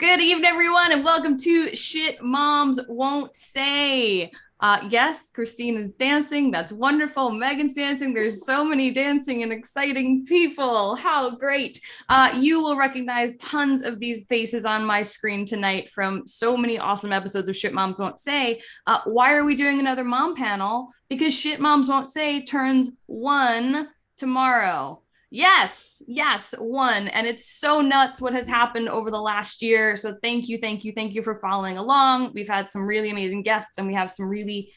Good evening, everyone, and welcome to Shit Moms Won't Say. Yes, Christine is dancing. That's wonderful. Meagan's dancing. There's so many dancing and exciting people. How great. You will recognize tons of these faces on my screen tonight from so many awesome episodes of Shit Moms Won't Say. Why are we doing another mom panel? Because Shit Moms Won't Say turns 1 tomorrow. Yes, one. And it's so nuts what has happened over the last year. So thank you for following along. We've had some really amazing guests and we have some really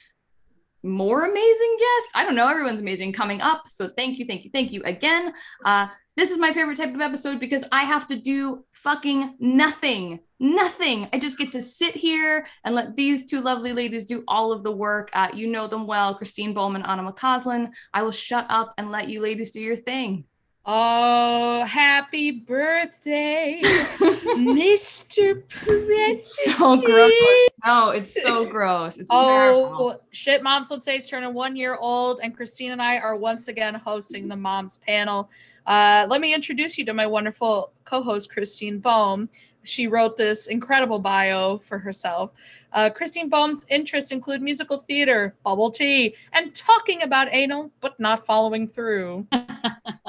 more amazing guests. I don't know, everyone's amazing coming up. So thank you again. This is my favorite type of episode because I have to do fucking nothing. I just get to sit here and let these two lovely ladies do all of the work. You know them well, Christine Boehm and Anna McCasland. I will shut up and let you ladies do your thing. Oh, happy birthday, Mr. President. So gross. No, it's so gross. It's terrible. Shit Moms Won't Say is turning 1 year old, and Christine and I are once again hosting the Moms panel. Let me introduce you to my wonderful co-host, Christine Boehm. She wrote this incredible bio for herself. Christine Boehm's interests include musical theater, bubble tea, and talking about anal, but not following through.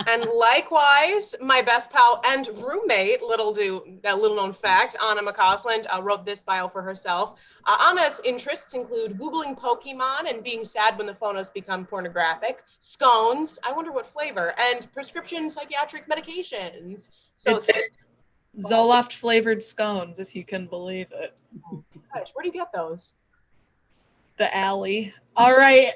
And likewise, my best pal and roommate, little known fact, Anna McCasland wrote this bio for herself. Anna's interests include Googling Pokemon and being sad when the photos become pornographic, scones, I wonder what flavor, and prescription psychiatric medications. So it's Zoloft flavored scones, if you can believe it. Oh gosh, where do you get those? The alley. All right.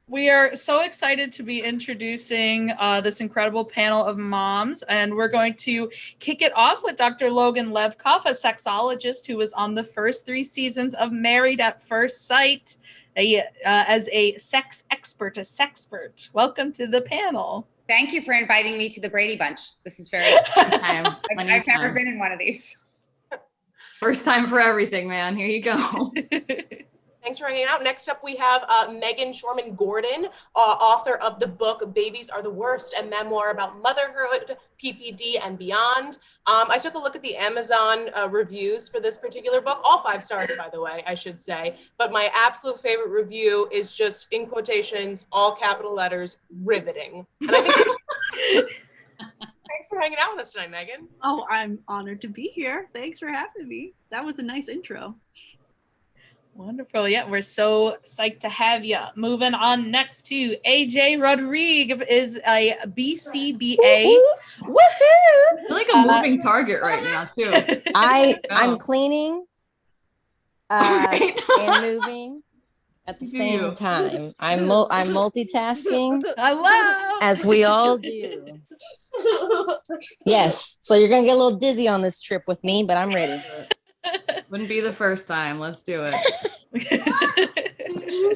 We are so excited to be introducing this incredible panel of moms, and we're going to kick it off with Dr. Logan Levkoff, a sexologist who was on the first 3 seasons of Married at First Sight as a sex expert, a sexpert. Welcome to the panel. Thank you for inviting me to the Brady Bunch. This is very exciting. I've never been in one of these. First time for everything, man. Here you go. Thanks for hanging out. Next up, we have Meagan Shorman Gordon, author of the book Babies Are the Worst, a memoir about motherhood, PPD, and beyond. I took a look at the Amazon reviews for this particular book, all 5 stars, by the way, I should say. But my absolute favorite review is just, in quotations, all capital letters, riveting. And I think thanks for hanging out with us tonight, Meagan. Oh, I'm honored to be here. Thanks for having me. That was a nice intro. Wonderful. Yeah, we're so psyched to have you. Moving on next to AJ Rodrigue is a BCBA. Woohoo! I feel like a moving target right now, too. I'm cleaning and moving at the same time. I'm multitasking. Hello! As we all do. Yes. So you're going to get a little dizzy on this trip with me, but I'm ready. Wouldn't be the first time. Let's do it.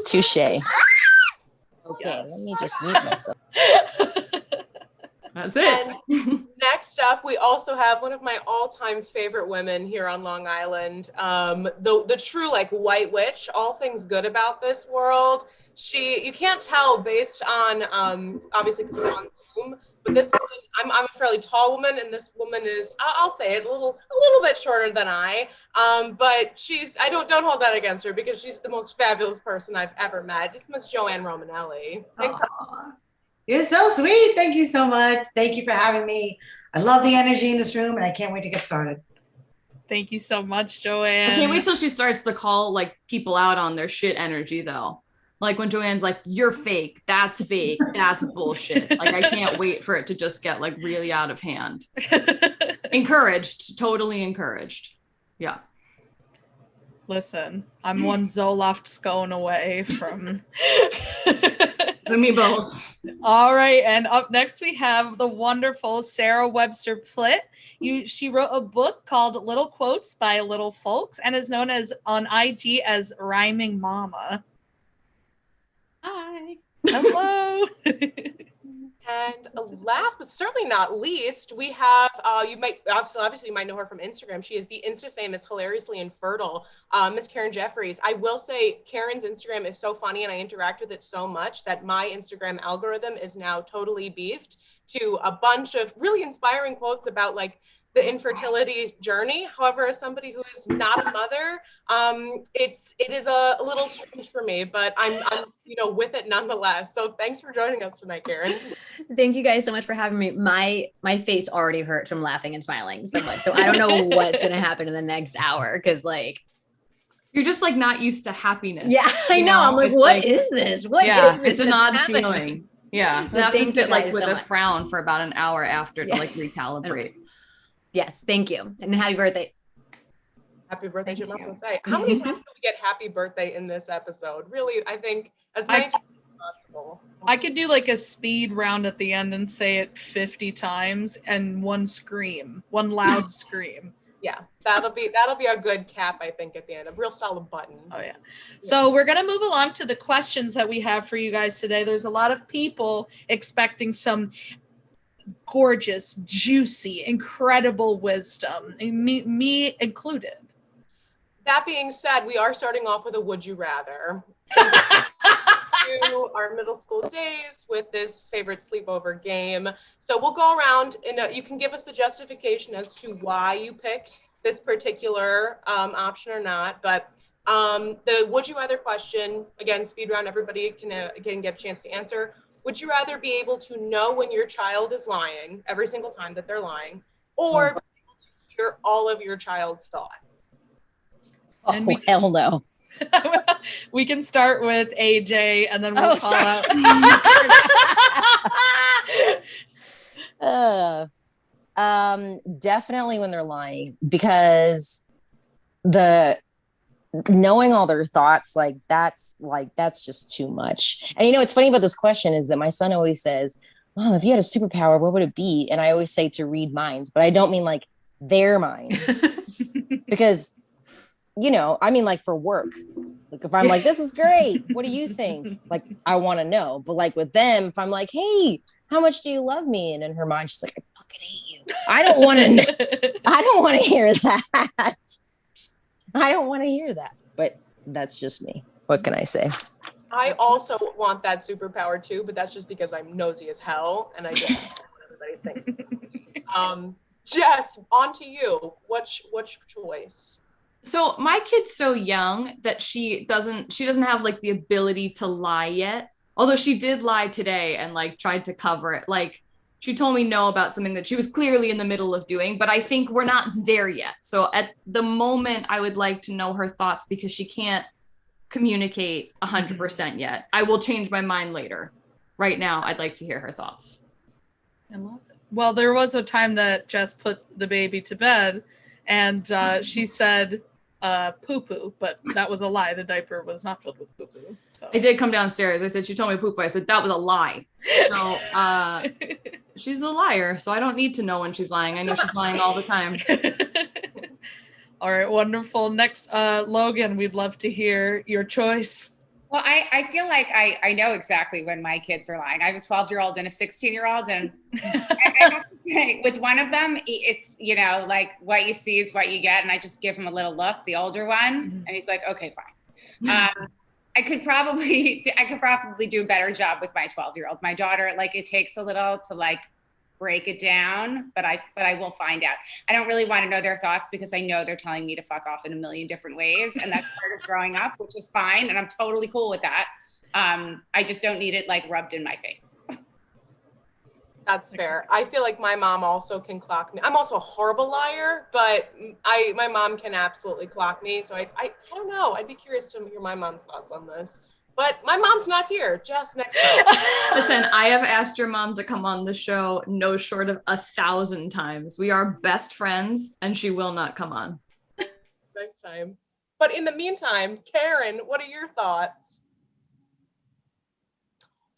Touche. Okay, yes. Let me just mute myself. That's it. And next up, we also have one of my all-time favorite women here on Long Island, the true white witch. All things good about this world. You can't tell based on obviously because we're on Zoom. But this woman, I'm a fairly tall woman, and this woman is, I'll say it, a little bit shorter than I. But I don't hold that against her because she's the most fabulous person I've ever met. It's Miss JoAnne Romanelli. Thanks. You're so sweet. Thank you so much. Thank you for having me. I love the energy in this room, and I can't wait to get started. Thank you so much, JoAnne. I can't wait till she starts to call people out on their shit energy, though. Like when JoAnne's like, you're fake, that's bullshit. I can't wait for it to just get really out of hand. Encouraged, totally encouraged. Yeah. Listen, I'm one Zoloft scone away from me both. All right, and up next we have the wonderful Sarah Webster Plitt. She wrote a book called Little Quotes by Little Folks and is known as on IG as Rhyming Momma. Hi. Hello. And last but certainly not least, we have, you might obviously you might know her from Instagram. She is the Insta-famous, hilariously infertile, Miss Karen Jeffries. I will say Karen's Instagram is so funny and I interact with it so much that my Instagram algorithm is now totally beefed to a bunch of really inspiring quotes about like the infertility journey. However, as somebody who is not a mother, it is a little strange for me, but I'm with it nonetheless. So thanks for joining us tonight, Karen. Thank you guys so much for having me. My face already hurts from laughing and smiling so much. So I don't know what's gonna happen in the next hour because like you're just like not used to happiness. Yeah, I know. I'm like, what is this? What is this? It's an odd feeling. Yeah. So you have to sit like with a frown for about an hour after to like recalibrate. Yes, thank you. And happy birthday. Happy birthday, Jim. I was say, how many times do we get happy birthday in this episode? Really, I think as many times as possible. I could do like a speed round at the end and say it 50 times and one loud scream. Yeah, that'll be a good cap, I think, at the end. A real solid button. Oh yeah. So we're gonna move along to the questions that we have for you guys today. There's a lot of people expecting some gorgeous, juicy, incredible wisdom, me included. That being said, we are starting off with a would you rather. To our middle school days with this favorite sleepover game. So we'll go around and you can give us the justification as to why you picked this particular option or not. But the would you rather question, again, speed round, everybody can get a chance to answer. Would you rather be able to know when your child is lying every single time that they're lying, or hear all of your child's thoughts? Oh, hell no. We can start with AJ and then we'll call out. Definitely when they're lying, because the knowing all their thoughts, that's just too much. And it's funny about this question is that my son always says, Mom, if you had a superpower, what would it be? And I always say to read minds, but I don't mean like their minds because I mean like for work. Like if I'm like, this is great, what do you think? Like I want to know. But like with them, if I'm like, hey, how much do you love me? And in her mind, she's like, I fucking hate you. I don't want to know. I don't want to hear that. I don't want to hear that. But that's just me. What can I say? I also want that superpower too, but that's just because I'm nosy as hell and I don't know what everybody thinks. Jess, on to you. What's choice? So my kid's so young that she doesn't have like the ability to lie yet. Although she did lie today and like tried to cover it. Like she told me no about something that she was clearly in the middle of doing, but I think we're not there yet. So at the moment I would like to know her thoughts because she can't communicate 100% yet. I will change my mind later. Right now, I'd like to hear her thoughts. I love it. Well, there was a time that Jess put the baby to bed and she said, poo-poo, but that was a lie. The diaper was not filled with poo-poo. So I did come downstairs. I said, she told me poo-poo. I said, that was a lie. So she's a liar. So I don't need to know when she's lying. I know she's lying all the time. All right, wonderful. Next, Logan, we'd love to hear your choice. Well, I feel like I know exactly when my kids are lying. I have a 12-year-old and a 16-year-old, and I have to say, with one of them, it's, like what you see is what you get, and I just give him a little look, the older one, and he's like, okay, fine. I could probably do a better job with my 12-year-old. My daughter, like, it takes a little to like break it down, but I will find out. I don't really want to know their thoughts because I know they're telling me to fuck off in a million different ways, and that's part of growing up, which is fine, and I'm totally cool with that. I just don't need it like rubbed in my face. That's fair. I feel like my mom also can clock me. I'm also a horrible liar, but my mom can absolutely clock me. So I don't know. I'd be curious to hear my mom's thoughts on this. But my mom's not here. Just next time. Listen, I have asked your mom to come on the show no short of 1,000 times. We are best friends, and she will not come on. Next time. But in the meantime, Karen, what are your thoughts?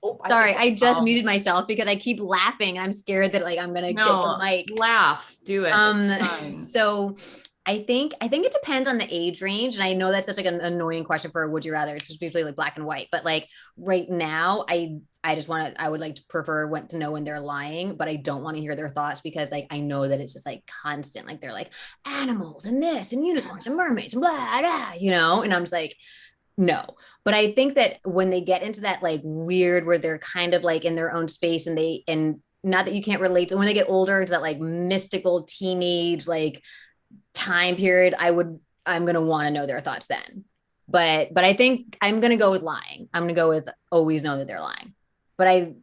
Oh, sorry, I just muted myself because I keep laughing. I'm scared that like I'm gonna get the mic. Laugh, do it. So I think it depends on the age range. And I know that's such like an annoying question for a would you rather. It's just usually like black and white. But like right now, I would like to prefer to know when they're lying, but I don't want to hear their thoughts because like I know that it's just like constant. Like they're like animals and this and unicorns and mermaids and blah, blah, and I'm just like, no. But I think that when they get into that like weird where they're kind of like in their own space and not that you can't relate to when they get older, it's that like mystical teenage like time period. I'm gonna want to know their thoughts then. But I think I'm gonna go with lying. I'm gonna go with always know that they're lying. But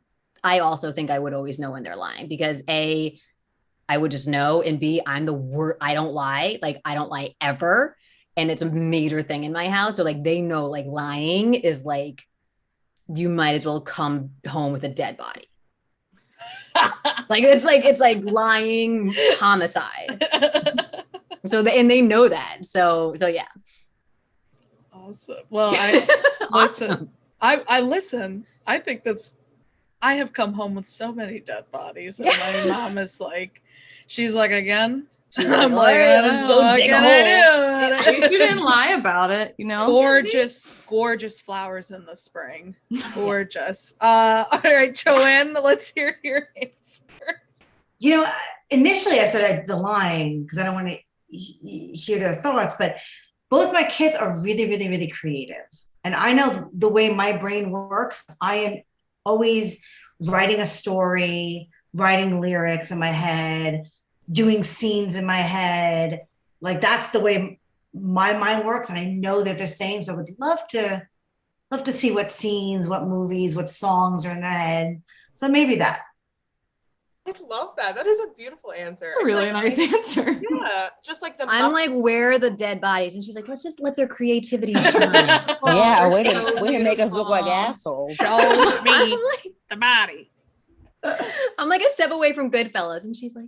I also think I would always know when they're lying because A, I would just know, and B, I'm the worst. I don't lie. Like I don't lie ever. And it's a major thing in my house. So like they know like lying is like you might as well come home with a dead body. It's like lying homicide. So they know that. So yeah. Awesome. Well, listen. I listen. I think I have come home with so many dead bodies, and my mom is like, she's like again. I'm like, let's go dig a hole. You didn't lie about it, you know. Gorgeous flowers in the spring. Gorgeous. All right, JoAnne, let's hear your answer. You know, initially I said the lying because I don't want to hear their thoughts, but both my kids are really, really, really creative. And I know the way my brain works, I am always writing a story, writing lyrics in my head, doing scenes in my head. Like that's the way my mind works. And I know they're the same. So I would love to see what scenes, what movies, what songs are in their head. So maybe that. I love that. That is a beautiful answer. It's a really nice answer. Yeah, just like the. I'm like, where are the dead bodies? And she's like, let's just let their creativity shine. Yeah, way to make us look like assholes. Show me the body. I'm like a step away from Goodfellas, and she's like,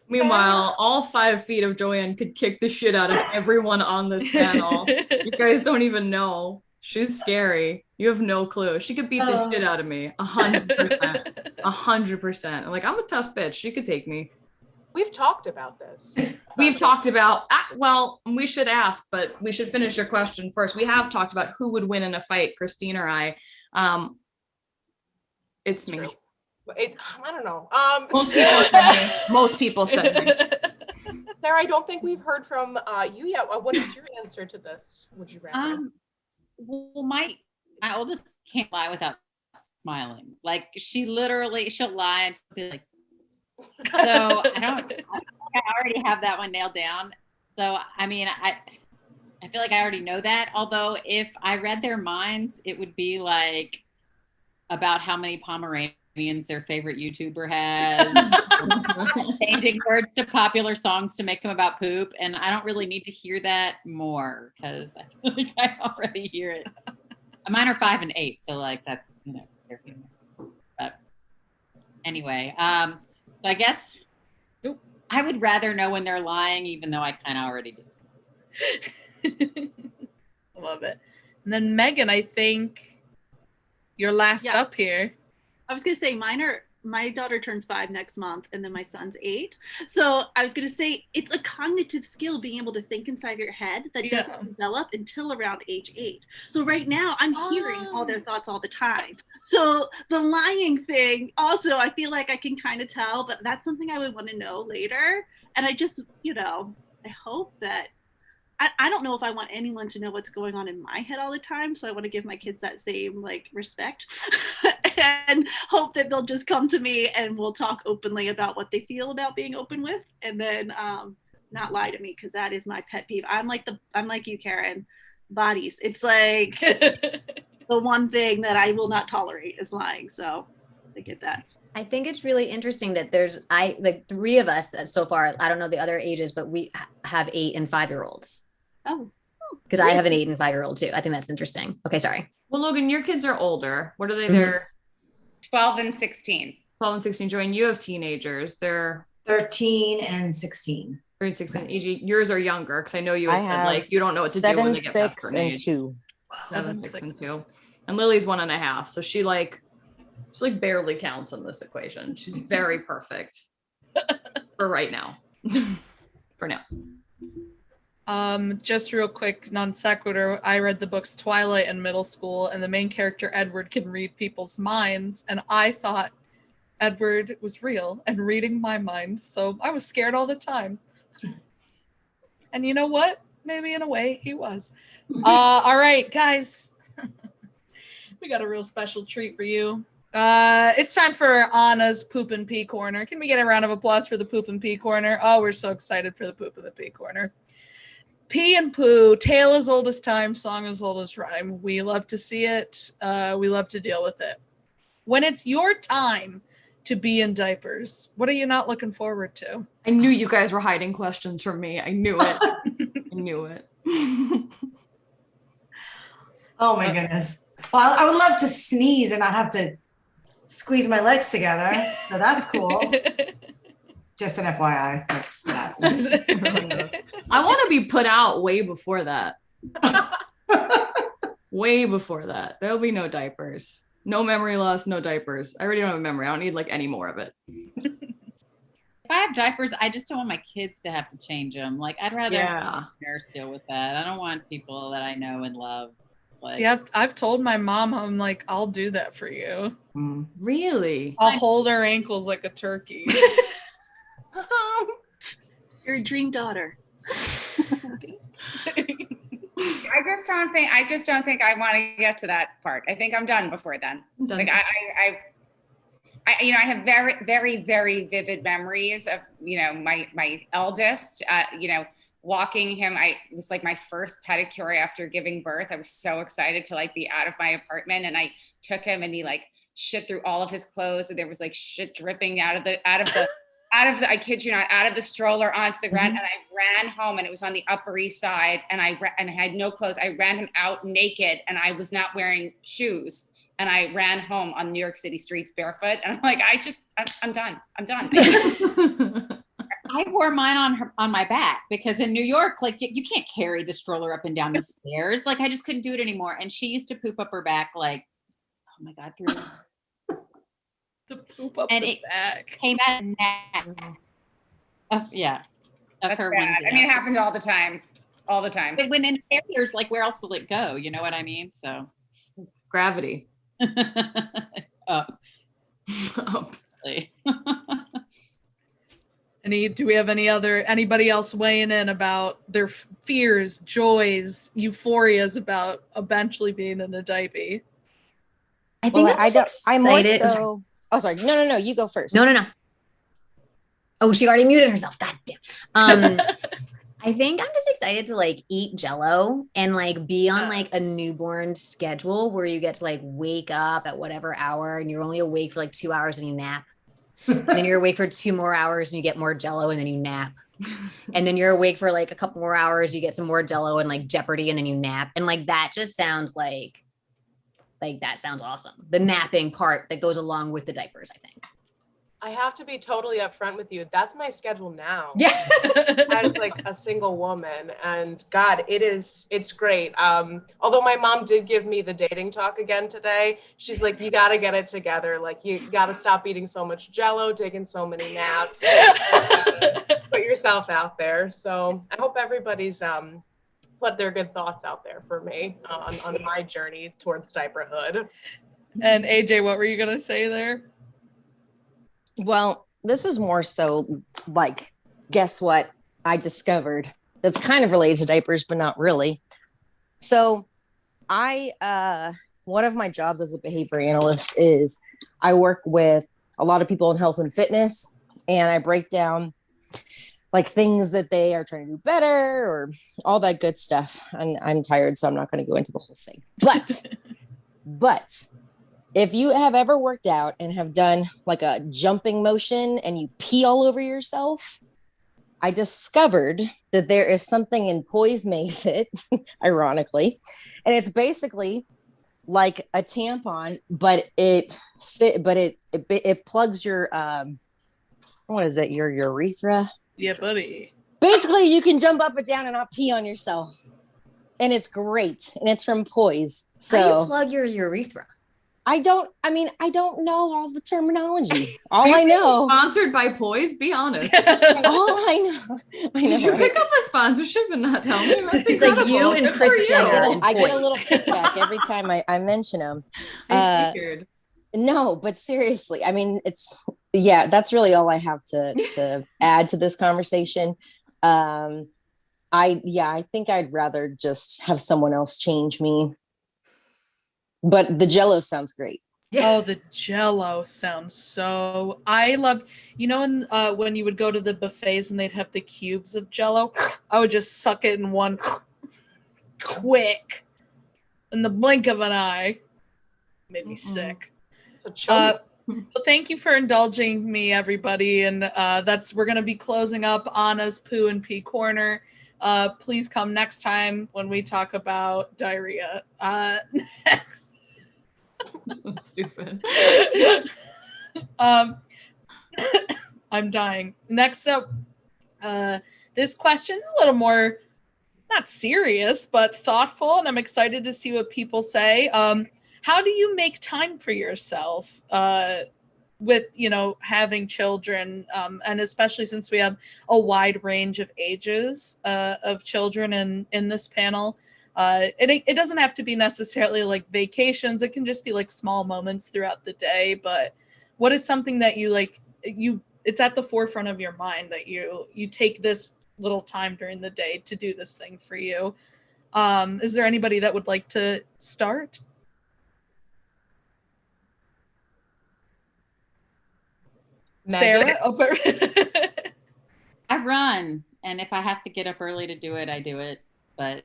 Meanwhile, all 5 feet of JoAnne could kick the shit out of everyone on this panel. You guys don't even know. She's scary. You have no clue. She could beat the shit out of me. 100%. 100%. I'm like, I'm a tough bitch. She could take me. We've talked about this. We've talked about, well, we should ask, but we should finish your question first. We have talked about who would win in a fight, Christine or I. It's me. I don't know. Most people said me. Sarah, I don't think we've heard from you yet. What is your answer to this? Would you rather? Well, my oldest can't lie without smiling. Like she'll lie and be like, so I already have that one nailed down. So, I mean, I feel like I already know that. Although if I read their minds, it would be like about how many Pomeranians their favorite YouTuber has, changing words to popular songs to make them about poop. And I don't really need to hear that more because I feel like I already hear it. Mine are 5 and 8. So like, that's, their favorite. But anyway, so I guess I would rather know when they're lying, even though I kind of already do. Love it. And then Meagan, I think you're last up here. I was gonna say my daughter turns 5 next month, and then my son's 8. So I was gonna say it's a cognitive skill being able to think inside your head that doesn't develop until around age 8. So right now I'm hearing all their thoughts all the time. So the lying thing, also I feel like I can kind of tell, but that's something I would want to know later. And I just, I hope that I don't know if I want anyone to know what's going on in my head all the time. So I want to give my kids that same respect and hope that they'll just come to me and we'll talk openly about what they feel about being open with, and then not lie to me, because that is my pet peeve. I'm like you, Karen, bodies. It's like the one thing that I will not tolerate is lying. So I get that. I think it's really interesting that there's 3 of us that so far, I don't know the other ages, but we have 8 and 5-year-olds. Oh, because I have an 8 and 5-year-old too. I think that's interesting. Okay, sorry. Well, Logan, your kids are older. What are they? They're 12 and 16. 12 and 16. JoAnne, you have teenagers. They're 13 and 16. 13, 16. EG, yours are younger, because I know you had said you don't know what to do when they get past 7, 6, and 2. 7, 6, and 2. And Lily's 1.5. So she barely counts in this equation. She's very perfect for right now. For now. Just real quick, non sequitur. I read the books Twilight in middle school, and the main character Edward can read people's minds, and I thought Edward was real and reading my mind, so I was scared all the time. And you know what? Maybe in a way he was. All right, guys, we got a real special treat for you. It's time for Anna's Poop and Pee Corner. Can we get a round of applause for the Poop and Pee Corner? Oh, we're so excited for the Poop and the Pee Corner. Pee and poo, tale as old as time, song as old as rhyme. We love to see it. We love to deal with it. When it's your time to be in diapers, what are you not looking forward to? I knew you guys were hiding questions from me. I knew it. I knew it. Oh my goodness. Well, I would love to sneeze and not have to squeeze my legs together. So that's cool. Just an FYI. That's that. I want to be put out way before that. Way before that. There'll be no diapers. No memory loss, no diapers. I already don't have a memory. I don't need like any more of it. If I have diapers, I just don't want my kids to have to change them. Like, I'd rather nurse deal with that. I don't want people that I know and love. Like, see, I've told my mom, I'm like, I'll do that for you. Really? I'll hold her ankles like a turkey. You're a dream daughter. I just don't think I want to get to that part. I think I'm done before then. Like I have very, very, very vivid memories of, my eldest, walking him. It was like my first pedicure after giving birth. I was so excited to like be out of my apartment, and I took him and he like shit through all of his clothes, and there was like shit dripping out of the I kid you not, out of the stroller onto the ground. And I ran home, and it was on the Upper East Side, and I had no clothes. I ran him out naked, and I was not wearing shoes. And I ran home on New York City streets barefoot. And I'm like, I'm done. I'm done. I wore mine on my back because in New York, like you can't carry the stroller up and down the stairs. Like I just couldn't do it anymore. And she used to poop up her back like, oh my God, through the poop up and the it back. Came out of of That's her bad. onesie. I mean, it happens all the time. All the time. But when in carriers, like where else will it go? You know what I mean? So gravity. Up. Up. Do we have anybody else weighing in about their fears, joys, euphorias about eventually being in a diaper? I think I'm more so. Oh, sorry. No. You go first. No. Oh, she already muted herself. God damn. I think I'm just excited to like eat Jello and like be on like a newborn schedule where you get to like wake up at whatever hour and you're only awake for like 2 hours and you nap. And then you're awake for 2 more hours and you get more Jello and then you nap. And then you're awake for like a couple more hours, you get some more Jello and like Jeopardy and then you nap. And like that just sounds like that sounds awesome. The napping part that goes along with the diapers, I think. I have to be totally upfront with you. That's my schedule now. Yeah. As like a single woman, and God, it's great. Although my mom did give me the dating talk again today. She's like, you got to get it together. Like you got to stop eating so much Jello, taking so many naps, put yourself out there. So I hope everybody's put their good thoughts out there for me on my journey towards diaperhood. And AJ, what were you gonna say there? Well, this is more so like, guess what I discovered that's kind of related to diapers, but not really. So one of my jobs as a behavior analyst is I work with a lot of people in health and fitness, and I break down like things that they are trying to do better or all that good stuff. And I'm tired, so I'm not going to go into the whole thing. But if you have ever worked out and have done like a jumping motion and you pee all over yourself, I discovered that there is something in Poise Makes It, ironically, and it's basically like a tampon, but it plugs your what is it? Your urethra. Yeah, buddy. Basically, you can jump up and down and not pee on yourself, and it's great, and it's from Poise. So how do you plug your urethra? I don't know all the terminology. All I know. Sponsored by Poise? Be honest. All I know. Did you pick up a sponsorship and not tell me? That's it's like you and Chris Jenner. I get a little kickback every time I mention them. I figured. No, but seriously, I mean, that's really all I have to add to this conversation. I think I'd rather just have someone else change me. But the Jello sounds great. Oh, the Jello sounds so. I love, when you would go to the buffets and they'd have the cubes of Jello, I would just suck it in one quick, in the blink of an eye. Made me sick. Well, thank you for indulging me, everybody, and we're gonna be closing up Anna's Poo and Pee Corner. Please come next time when we talk about diarrhea. Next. So stupid. I'm dying. Next up, this question's a little more not serious, but thoughtful, and I'm excited to see what people say. How do you make time for yourself with, having children, and especially since we have a wide range of ages of children in this panel? It doesn't have to be necessarily like vacations. It can just be like small moments throughout the day. But what is something that it's at the forefront of your mind that you take this little time during the day to do this thing for you? Is there anybody that would like to start? Sarah? I run, and if I have to get up early to do it, I do it. But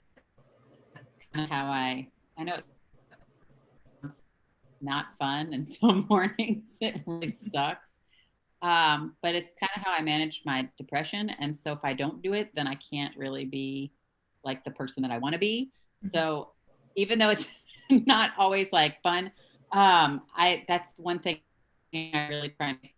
kind of how I know it's not fun, and some mornings it really sucks. But it's kind of how I manage my depression. And so if I don't do it, then I can't really be like the person that I want to be. So even though it's not always like fun, that's one thing I really try to do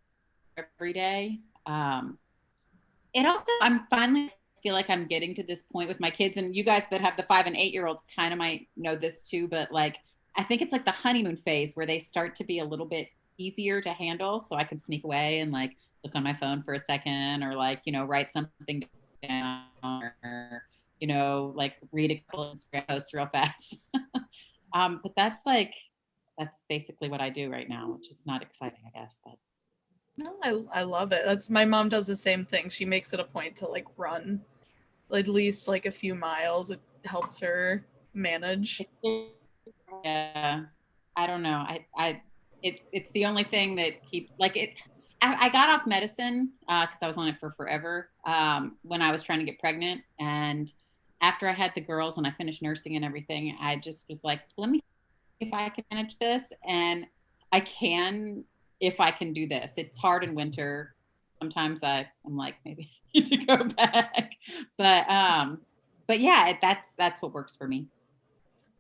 every day. It also, I'm finally feel like I'm getting to this point with my kids, and you guys that have the 5 and 8 year olds kind of might know this too, but like, I think it's like the honeymoon phase where they start to be a little bit easier to handle. So I can sneak away and like look on my phone for a second, or like, write something down, or, like read a couple Instagram posts real fast. But that's basically what I do right now, which is not exciting, I guess, but. No, I love it. My mom does the same thing. She makes it a point to like run at least like a few miles. It helps her manage. Yeah, I don't know. It's the only thing that keeps like it. I got off medicine because I was on it for forever when I was trying to get pregnant, and after I had the girls and I finished nursing and everything, I just was like, let me see if I can manage this, and I can. If I can do this. It's hard in winter. Sometimes I'm like, maybe I need to go back. But yeah, that's what works for me.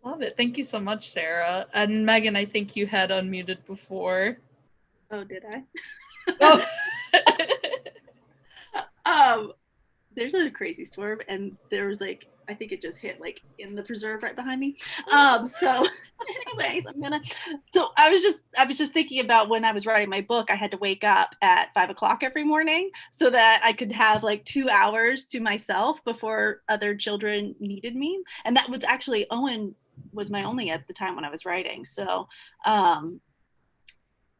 Love it. Thank you so much, Sarah. And Megan, I think you had unmuted before. Oh, did I? Oh. There's a crazy storm, and there was like, I think it just hit like in the preserve right behind me. So anyways, I was just thinking about when I was writing my book, I had to wake up at 5 o'clock every morning so that I could have like 2 hours to myself before other children needed me. And that was actually, Owen was my only at the time when I was writing. So,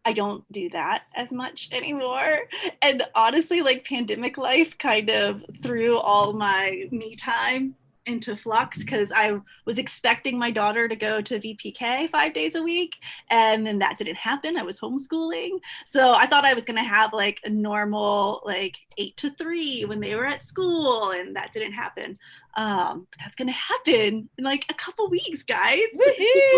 I don't do that as much anymore. And honestly, like pandemic life kind of threw all my me time into flux, because I was expecting my daughter to go to VPK 5 days a week, and then that didn't happen. I was homeschooling. So I thought I was going to have like a normal like 8 to 3 when they were at school, and that didn't happen. But that's going to happen in like a couple weeks, guys. And he's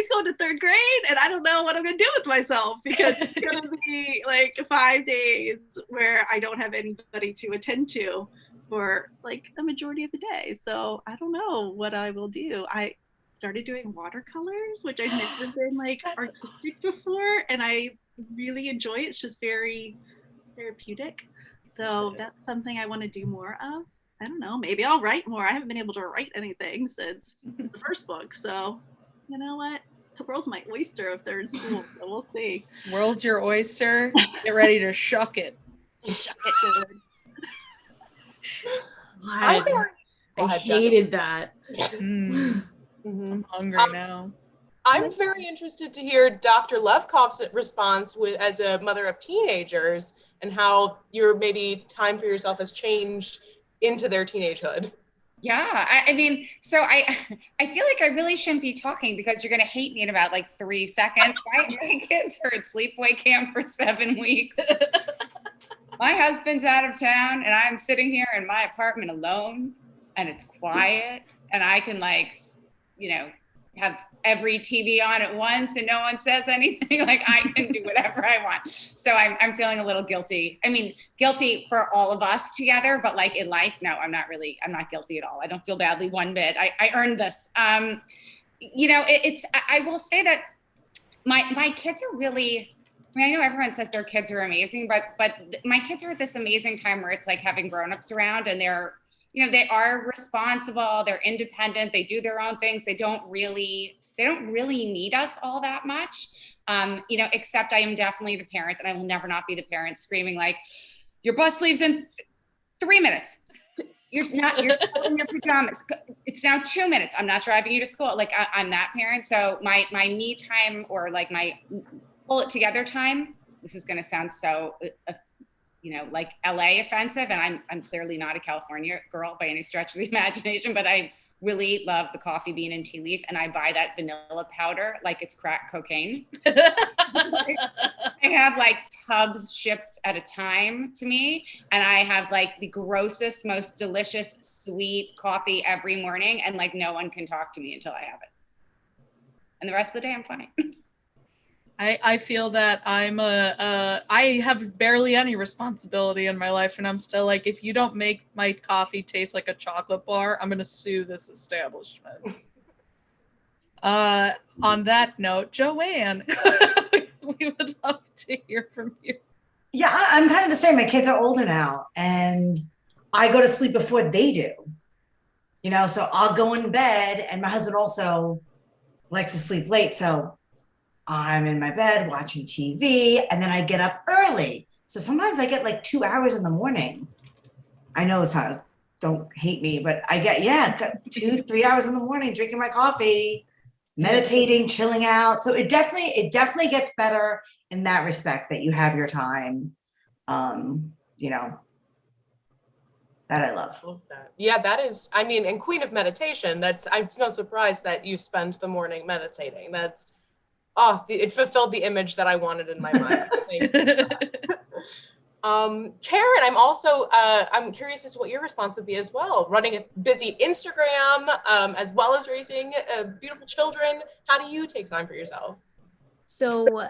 going to 3rd grade, and I don't know what I'm going to do with myself, because it's going to be like 5 days where I don't have anybody to attend to for like the majority of the day. So I don't know what I will do. I started doing watercolors, which I've never been like artistic before, and I really enjoy it. It's just very therapeutic. So that's something I want to do more of. I don't know, maybe I'll write more. I haven't been able to write anything since the first book. So you know what? The world's my oyster if they're in school. So we'll see. World's your oyster. Get ready to shuck it. Shuck it, dude. I hated that. I'm hungry now. I'm very interested to hear Dr. Levkoff's response as a mother of teenagers, and how your maybe time for yourself has changed into their teenagehood. Yeah, I mean, so I feel like I really shouldn't be talking because you're gonna hate me in about like 3 seconds. My kids are at sleepaway camp for 7 weeks. My husband's out of town, and I'm sitting here in my apartment alone, and it's quiet, and I can have every TV on at once, and no one says anything. Like I can do whatever I want. So I'm feeling a little guilty. I mean, guilty for all of us together, but like in life, no, I'm not guilty at all. I don't feel badly one bit. I earned this. I will say that my kids are really. I mean, I know everyone says their kids are amazing, but my kids are at this amazing time where it's like having grownups around, and they are responsible, they're independent, they do their own things. They don't really need us all that much. Except I am definitely the parent, and I will never not be the parent screaming like, your bus leaves in 3 minutes. You're still in your pajamas. It's now 2 minutes. I'm not driving you to school. Like I'm that parent. So my me time, or like my pull it together time. This is going to sound so, like LA offensive. And I'm clearly not a California girl by any stretch of the imagination, but I really love the coffee bean and tea leaf. And I buy that vanilla powder like it's crack cocaine. I have like tubs shipped at a time to me. And I have like the grossest, most delicious, sweet coffee every morning. And like no one can talk to me until I have it. And the rest of the day, I'm fine. I feel that I have barely any responsibility in my life, and I'm still like, if you don't make my coffee taste like a chocolate bar, I'm gonna sue this establishment. On that note, JoAnne, we would love to hear from you. Yeah, I'm kind of the same. My kids are older now, and I go to sleep before they do. So I'll go in bed, and my husband also likes to sleep late, so I'm in my bed watching TV, and then I get up early. So sometimes I get like 2 hours in the morning. I know it's how, don't hate me, but I get, 2-3 hours in the morning, drinking my coffee, meditating, chilling out. So it definitely gets better in that respect, that you have your time, that I love. That. Yeah, that is, and queen of meditation, it's no surprise that you spend the morning meditating. It fulfilled the image that I wanted in my mind. Thank you. Karen, I'm curious as to what your response would be as well. Running a busy Instagram, as well as raising beautiful children. How do you take time for yourself? So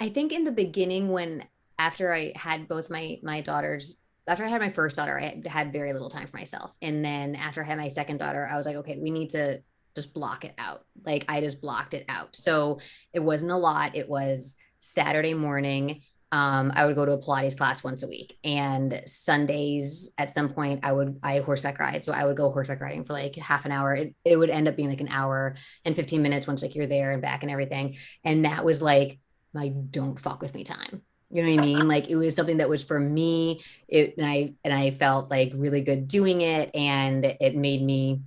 I think in the beginning, after I had both my daughters, after I had my first daughter, I had very little time for myself. And then after I had my second daughter, I was like, okay, we need to just block it out. Like I just blocked it out. So it wasn't a lot. It was Saturday morning. I would go to a Pilates class once a week, and Sundays at some point I horseback ride. So I would go horseback riding for like half an hour. It would end up being like an hour and 15 minutes once like you're there and back and everything. And that was like my don't fuck with me time. You know what I mean? Like it was something that was for me. And I felt like really good doing it, and it made me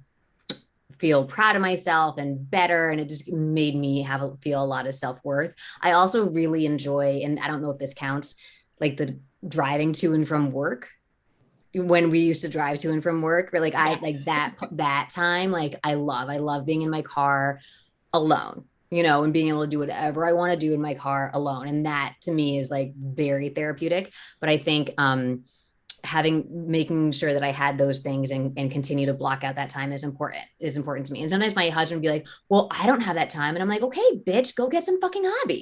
feel proud of myself and better. And it just made me feel a lot of self-worth. I also really enjoy, and I don't know if this counts, like the driving to and from work. When we used to drive to and from work, or like I like that time, like I love being in my car alone, and being able to do whatever I want to do in my car alone. And that to me is like very therapeutic. But I think, making sure that I had those things and continue to block out that time is important to me. And sometimes my husband would be like, well, I don't have that time. And I'm like, okay, bitch, go get some fucking hobbies.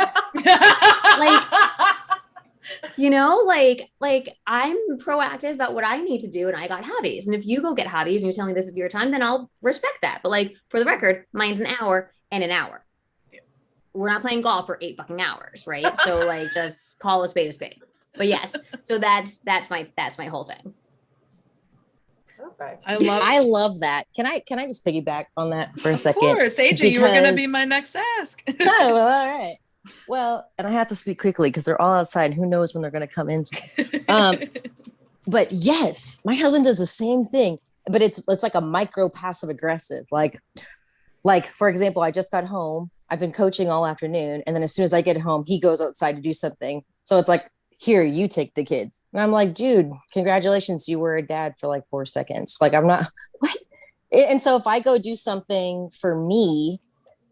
like I'm proactive about what I need to do, and I got hobbies. And if you go get hobbies and you tell me this is your time, then I'll respect that. But like, for the record, mine's an hour and an hour. We're not playing golf for 8 fucking hours, right? So like, just call a spade a spade. But yes, so that's my whole thing. Perfect. I love that. Can I just piggyback on that for a second? Of course, AJ, you were going to be my next ask. Oh, well, all right. Well, and I have to speak quickly because they're all outside. And who knows when they're going to come in? But yes, my husband does the same thing, but it's like a micro passive aggressive. Like for example, I just got home. I've been coaching all afternoon, and then as soon as I get home, he goes outside to do something. So it's like, here, you take the kids. And I'm like, dude, congratulations. You were a dad for like 4 seconds. Like, I'm not, what? And so if I go do something for me,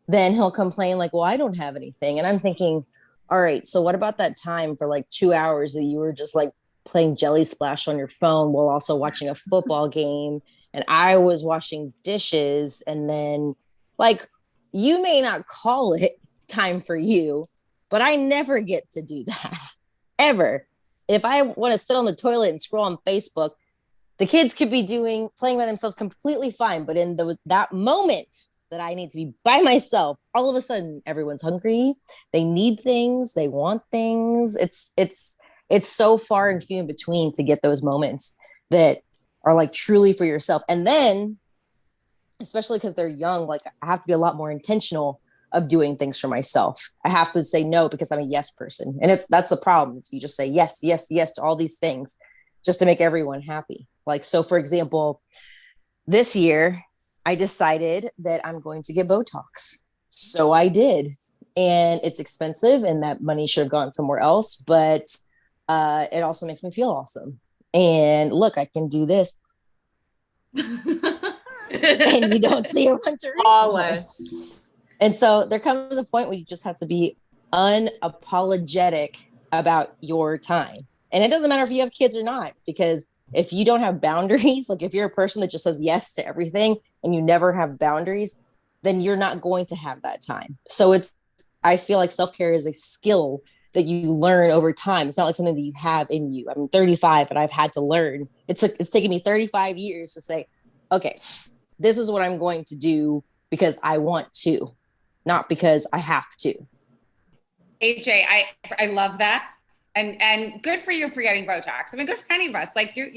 then he'll complain like, well, I don't have anything. And I'm thinking, all right, so what about that time for like 2 hours that you were just like playing Jelly Splash on your phone while also watching a football game? And I was washing dishes. And then like, you may not call it time for you, but I never get to do that ever. If I want to sit on the toilet and scroll on Facebook, the kids could be playing by themselves completely fine. But in that moment that I need to be by myself, all of a sudden everyone's hungry. They need things. They want things. It's so far and few in between to get those moments that are like truly for yourself. And then, especially because they're young, like I have to be a lot more intentional of doing things for myself. I have to say no because I'm a yes person. And that's the problem. It's you just say yes, yes, yes to all these things just to make everyone happy. Like, so for example, this year I decided that I'm going to get Botox. So I did. And it's expensive and that money should have gone somewhere else, but it also makes me feel awesome. And look, I can do this. And you don't see a bunch of wrinkles. And so there comes a point where you just have to be unapologetic about your time. And it doesn't matter if you have kids or not, because if you don't have boundaries, like if you're a person that just says yes to everything and you never have boundaries, then you're not going to have that time. So I feel like self-care is a skill that you learn over time. It's not like something that you have in you. I'm 35 and I've had to learn. It's taken me 35 years to say, okay, this is what I'm going to do because I want to, not because I have to. AJ, I love that. And good for you for getting Botox. I mean, good for any of us. Like, do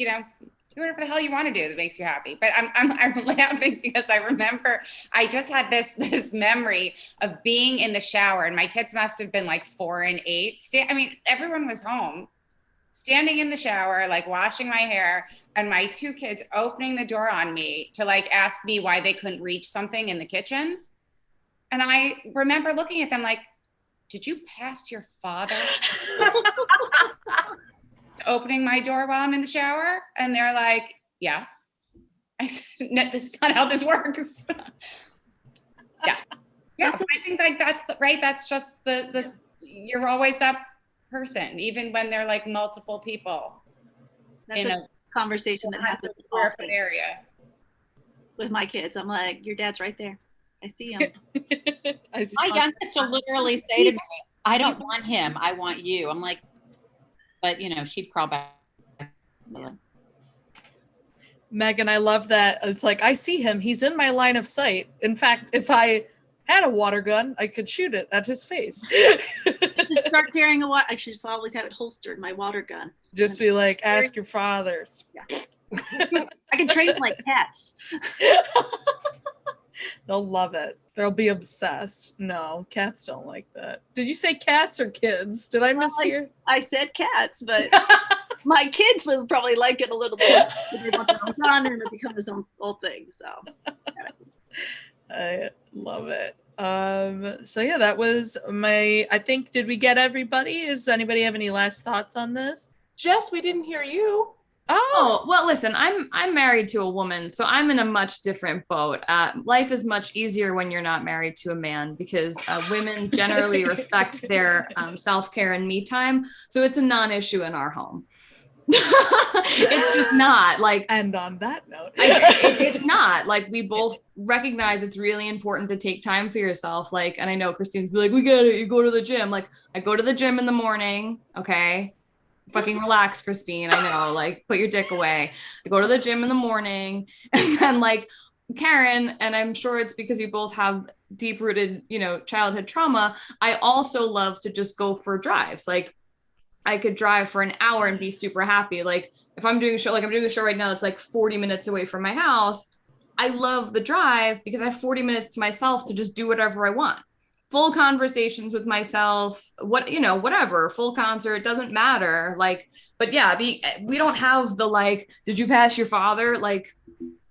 whatever the hell you want to do that makes you happy. But I'm laughing because I remember I just had this memory of being in the shower, and my kids must have been like 4 and 8. I mean, everyone was home, standing in the shower, like washing my hair, and my 2 kids opening the door on me to like ask me why they couldn't reach something in the kitchen. And I remember looking at them like, did you pass your father? Opening my door while I'm in the shower? And they're like, yes. I said, no, this is not how this works. Yeah. I think like that's right. That's just you're always that person, even when they're like multiple people. That's a conversation that happens in the square area with my kids. I'm like, your dad's right there. I see him. My youngest will literally say to me, I don't want him. I want you. I'm like, but she'd crawl back. Yeah. Meagan, I love that. It's like, I see him. He's in my line of sight. In fact, if I had a water gun, I could shoot it at his face. I should start carrying I should just always have it holstered, my water gun. Just be like, ask your fathers. Yeah. I can train them like cats. They'll love it. They'll be obsessed. No, cats don't like that. Did you say cats or kids? Did I mishear? I said cats, but my kids will probably like it a little bit. They want their own gun and it becomes its own whole thing. So I love it. So yeah, that was I think, did we get everybody? Does anybody have any last thoughts on this? Jess, we didn't hear you. Oh, well, listen, I'm married to a woman, so I'm in a much different boat. Life is much easier when you're not married to a man because women generally respect their self-care and me time. So it's a non-issue in our home. It's just not like, and on that note, it's not like we both recognize it's really important to take time for yourself. Like, and I know Christine's be like, we get it. You go to the gym. Like, I go to the gym in the morning. Okay. Fucking relax, Christine. I know, like, put your dick away. I go to the gym in the morning, and then like Karen, and I'm sure it's because you both have deep-rooted, childhood trauma. I also love to just go for drives. Like, I could drive for an hour and be super happy. Like, if I'm doing a show, like I'm doing a show right now, it's like 40 minutes away from my house. I love the drive because I have 40 minutes to myself to just do whatever I want. Full conversations with myself, whatever, full concert, doesn't matter. Like, but yeah, we don't have the, like, did you pass your father? Like,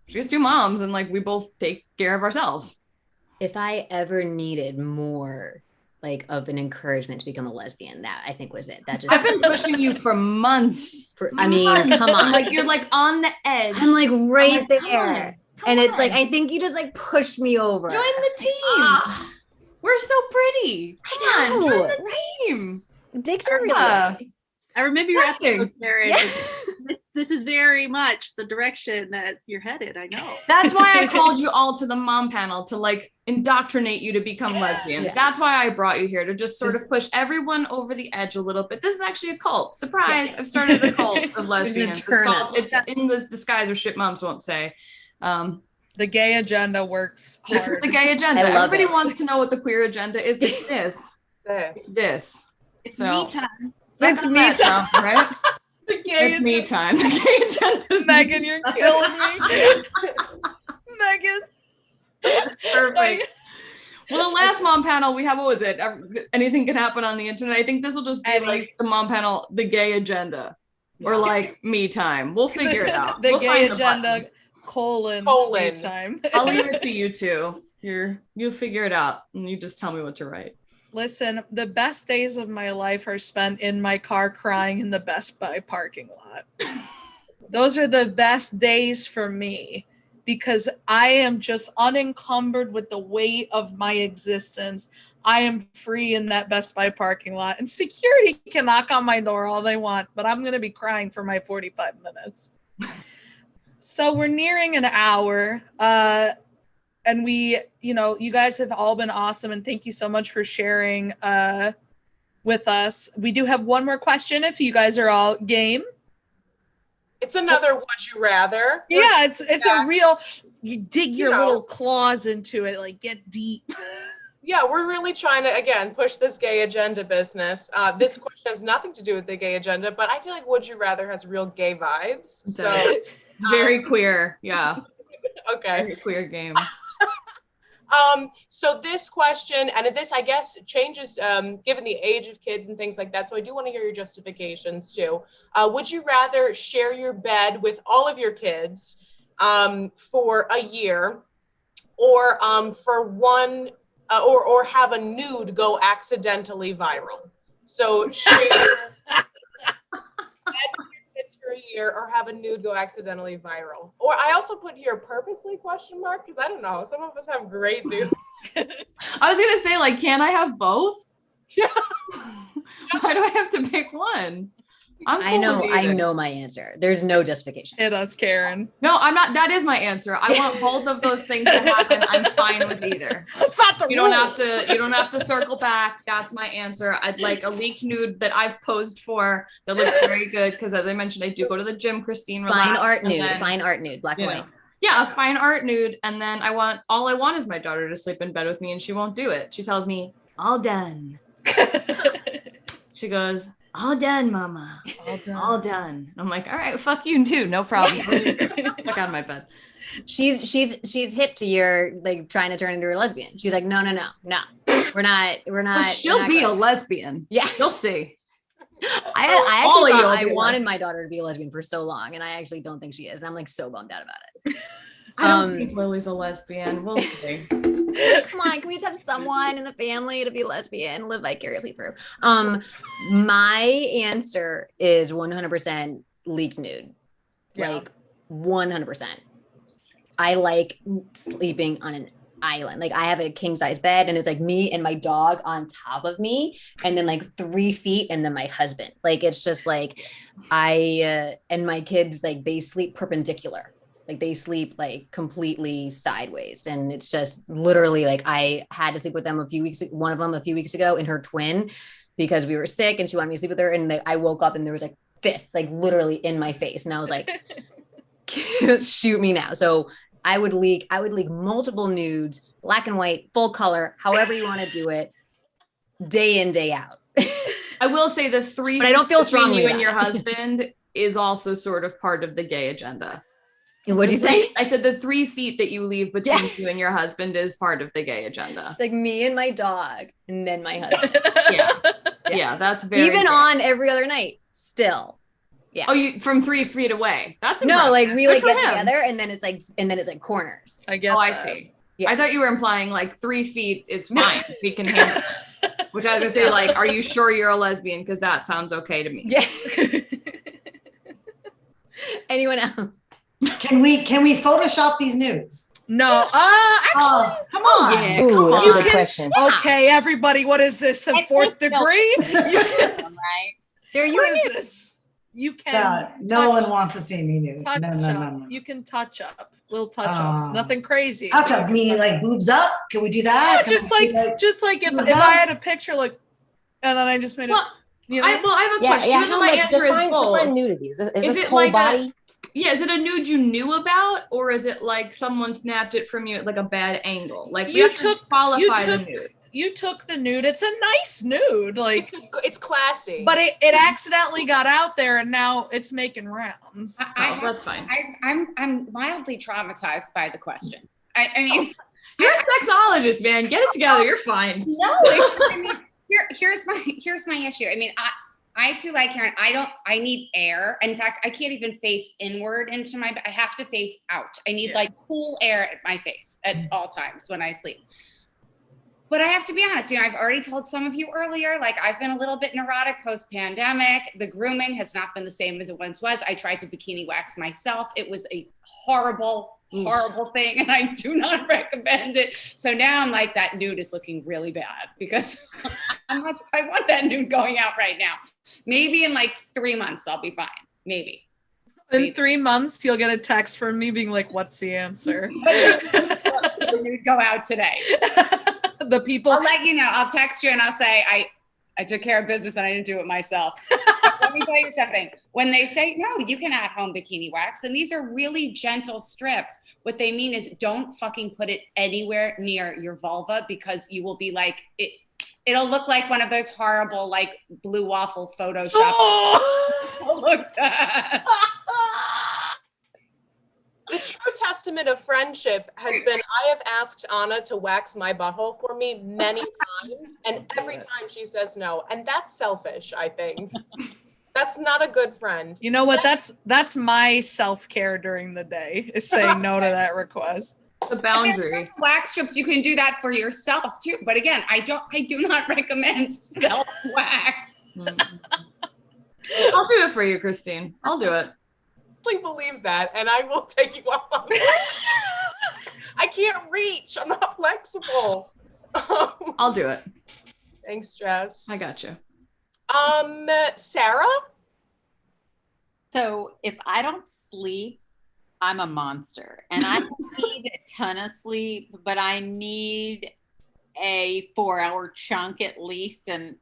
she has 2 moms and like, we both take care of ourselves. If I ever needed more like of an encouragement to become a lesbian, that I think was it. That just I've been pushing you for months. Come on. Like, you're like on the edge. I'm like right there. And it's like, on. I think you just like pushed me over. Join the team. We're so pretty. I know. Join the team. Dicks are real. I remember your Testing. episode, Karen. Yeah. This is very much the direction that you're headed. I know. That's why I called you all to the mom panel to like indoctrinate you to become lesbians. Yeah. That's why I brought you here to just sort of push everyone over the edge a little bit. This is actually a cult. Surprise. I've started a cult of lesbians. It's in the disguise of shit moms won't say. The gay agenda works hard. This is the gay agenda. I love Everybody it. wants to know what the queer agenda is. It's this. This. It's So- me time. It's me time. Right? The gay It's me time. The gay agenda is Meagan, you're killing me. Meagan. perfect. Well, the last mom panel we have, what was it? Anything can happen on the internet. I think this will just be like the mom panel, the gay agenda, or like me time. We'll figure it out. The We'll gay find the agenda button. Colon. me time. I'll leave it to you two. You figure it out, and you just tell me what to write. Listen, the best days of my life are spent in my car crying in the Best Buy parking lot. Those are the best days for me because I am just unencumbered with the weight of my existence. I am free in that Best Buy parking lot, and security can knock on my door all they want, but I'm going to be crying for my 45 minutes. So we're nearing an hour. And we, you guys have all been awesome. And thank you so much for sharing with us. We do have one more question if you guys are all game. It's another would you rather. Yeah, it's a real, you dig your little claws into it, like get deep. Yeah, we're really trying to, again, push this gay agenda business. This question has nothing to do with the gay agenda, but I feel like would you rather has real gay vibes. So It's very queer. Yeah. okay. Very queer game. So this question, and this, I guess, changes given the age of kids and things like that. So I do want to hear your justifications too. Would you rather share your bed with all of your kids for a year, or for one, or have a nude go accidentally viral? So share your bed with your kids for a year, or have a nude go accidentally viral. Or I also put here purposely question mark, because I don't know, some of us have great nudes. I was gonna say, like, can I have both? Yeah. Why do I have to pick one? I know my answer. There's no justification. Hit us, Karen. No, I'm not. That is my answer. I want both of those things to happen. I'm fine with either. That's not the You don't have to circle back. That's my answer. I'd like a leak nude that I've posed for that looks very good, because as I mentioned, I do go to the gym, Christine. Fine art nude, black and Yeah. white. Yeah, a fine art nude. And then all I want is my daughter to sleep in bed with me, and she won't do it. She tells me, all done. She goes, all done, Mama. All done. I'm like, all right, fuck you too. No problem. Fuck out of my bed. She's hip to your like trying to turn into a lesbian. She's like, no. We're not. Well, she'll be a lesbian. Yeah. You'll see. I All actually of you thought will I be wanted my daughter to be a lesbian for so long, and I actually don't think she is. And I'm like so bummed out about it. I don't think Lily's a lesbian. We'll see. Come on, can we just have someone in the family to be lesbian, live vicariously through? My answer is 100% leaked nude. Yeah. Like 100%. I like sleeping on an island. Like I have a king size bed, and it's like me and my dog on top of me, and then like 3 feet, and then my husband. Like it's just like I and my kids, like they sleep perpendicular. Like they sleep like completely sideways, and it's just literally like I had to sleep with them one of them a few weeks ago in her twin, because we were sick and she wanted me to sleep with her, and I woke up and there was like fists like literally in my face, and I was like, shoot me now. So I would leak multiple nudes, black and white, full color, however you want to do it, day in, day out. I will say the 3 But I don't feel between strongly you and about your it. husband is also sort of part of the gay agenda. What'd you say? I said the 3 feet that you leave between you and your husband is part of the gay agenda. It's like me and my dog, and then my husband. Yeah, that's very Even good. on every other night, still. Yeah. Oh, you from 3 feet away. That's No, impressive. like we Good like for get him. together, and then it's like corners. I get Oh, I that. see. Yeah. I thought you were implying like 3 feet is fine. We can handle it. Which I was gonna say, like, are you sure you're a lesbian? Because that sounds okay to me. Yeah. Anyone else? Can we Photoshop these nudes? No. Actually, come on. Yeah, Ooh, that's a You good can- question. okay, everybody, what is this? A fourth degree? Right? There you What is. is this? You can God, no one wants to see me nude. touch No. up. You can touch up. Little touch ups. Nothing crazy. Touch up, meaning like boobs up? Can we do that? Yeah, just like if I had a picture like, and then I just made it. Well, You know? I have a question. Yeah. Even though my answer is both. Define nudity. Is this it whole like body? Is it a nude you knew about, or is it like someone snapped it from you at like a bad angle? Like we have to qualify the nude. You took the nude. It's a nice nude, like it's classy. but it accidentally got out there, and now it's making rounds. That's fine. I'm mildly traumatized by the question. I mean, you're a sexologist, man. Get it together. You're fine. No, I mean, here's my issue. I mean, I too like Karen. I need air. In fact, I can't even face inward into my. I have to face out. I need like cool air at my face at all times when I sleep. But I have to be honest, I've already told some of you earlier, like I've been a little bit neurotic post-pandemic. The grooming has not been the same as it once was. I tried to bikini wax myself. It was a horrible thing, and I do not recommend it. So now I'm like, that nude is looking really bad because I want that nude going out right now. Maybe in like 3 months, I'll be fine. Maybe. In 3 months, you'll get a text from me being like, "What's the answer?" The nude go out today. The people. I'll let you know. I'll text you and I'll say I took care of business and I didn't do it myself. Let me tell you something. When they say, no, you can at-home bikini wax, and these are really gentle strips, what they mean is don't fucking put it anywhere near your vulva because you will be like, it'll look like one of those horrible, like, blue waffle Photoshop. Oh! Look that. The true testament of friendship has been I have asked Anna to wax my butthole for me many times, and every time she says no. And that's selfish, I think. That's not a good friend. You know what? That's my self-care during the day, is saying no to that request. The boundary. Wax strips, you can do that for yourself too. But again, I do not recommend self-wax. I'll do it for you, Christine. I'll do it. I believe that, and I will take you up on that. I can't reach. I'm not flexible. I'll do it. Thanks, Jess. I got you. Sarah? So if I don't sleep, I'm a monster. And I need a ton of sleep, but I need a 4-hour chunk at least. And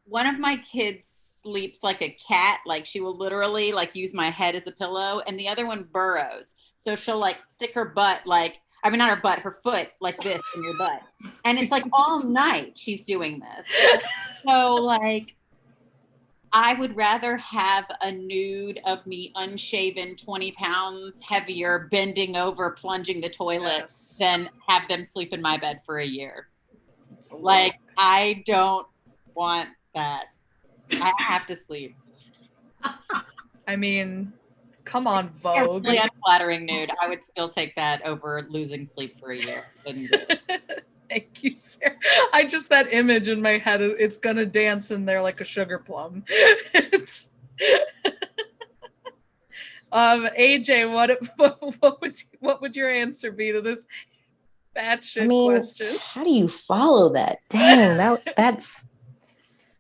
one of my kids sleeps like a cat. Like she will literally like use my head as a pillow, and the other one burrows. So she'll like stick her butt, not her butt, her foot like this in your butt. And it's like all night she's doing this. So like, I would rather have a nude of me unshaven, 20 pounds heavier, bending over, plunging the toilet than have them sleep in my bed for a year. Like, I don't want that. I have to sleep. I mean, come on, Vogue. Really unflattering nude. I would still take that over losing sleep for a year. Thank you, Sarah. That image in my head, it's gonna dance in there like a sugar plum. It's AJ, what would your answer be to this batshit question? How do you follow that? Dang,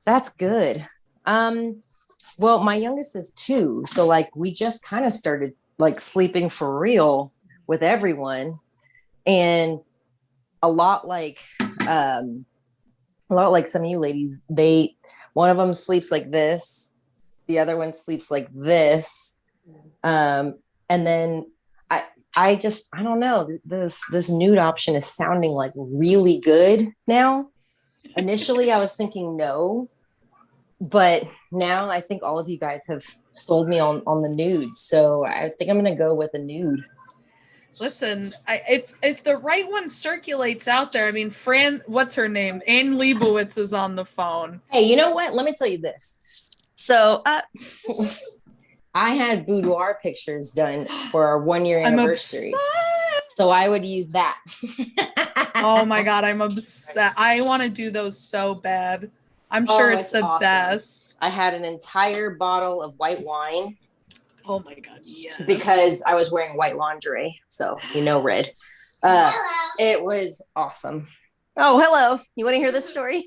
that's good. Well, my youngest is 2, so like we just kind of started like sleeping for real with everyone, and a lot like some of you ladies, one of them sleeps like this, the other one sleeps like this, and then I don't know, this nude option is sounding like really good now. Initially I was thinking no, but now I think all of you guys have sold me on the nude, so I think I'm gonna go with a nude. Listen, if the right one circulates out there, I mean, what's her name? Anne Leibovitz is on the phone. Hey, you know what? Let me tell you this. So I had boudoir pictures done for our 1-year anniversary. So I would use that. Oh my God, I'm obsessed. I want to do those so bad. I'm sure it's the awesome. best. I had an entire bottle of white wine Oh my God, yes. Because I was wearing white lingerie, so red. It was awesome. Oh, hello. You want to hear this story?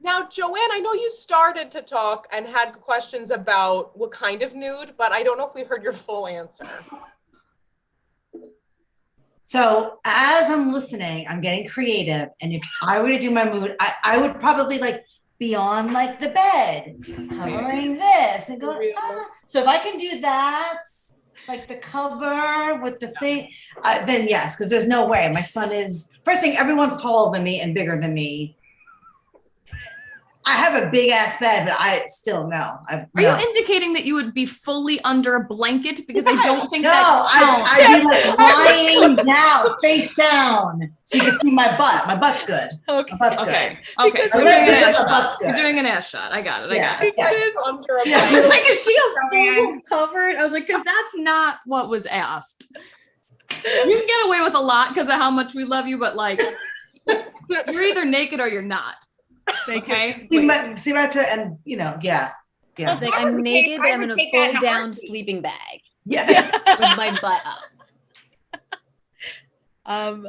Now, JoAnne, I know you started to talk and had questions about what kind of nude, but I don't know if we heard your full answer. So as I'm listening, I'm getting creative. And if I were to do my mood, I would probably be on the bed, covering this and go, ah. So if I can do that, the cover with the thing, then yes, because there's no way. My son is, first thing, everyone's taller than me and bigger than me. I have a big ass bed, but I still know. Are you indicating that you would be fully under a blanket? Because I don't think I'd be lying down, face down, so you can see my butt. My butt's good. Okay. My butt's Okay. good. Okay. So my butt's good. You're doing an ass shot. I got it. I got it. Yeah. I was like, is she a full covered? I was like, because that's not what was asked. You can get away with a lot because of how much we love you, but you're either naked or you're not. Okay. See my and yeah. It's like I'm naked, but I'm in a fold down sleeping bag. Yeah. With my butt up.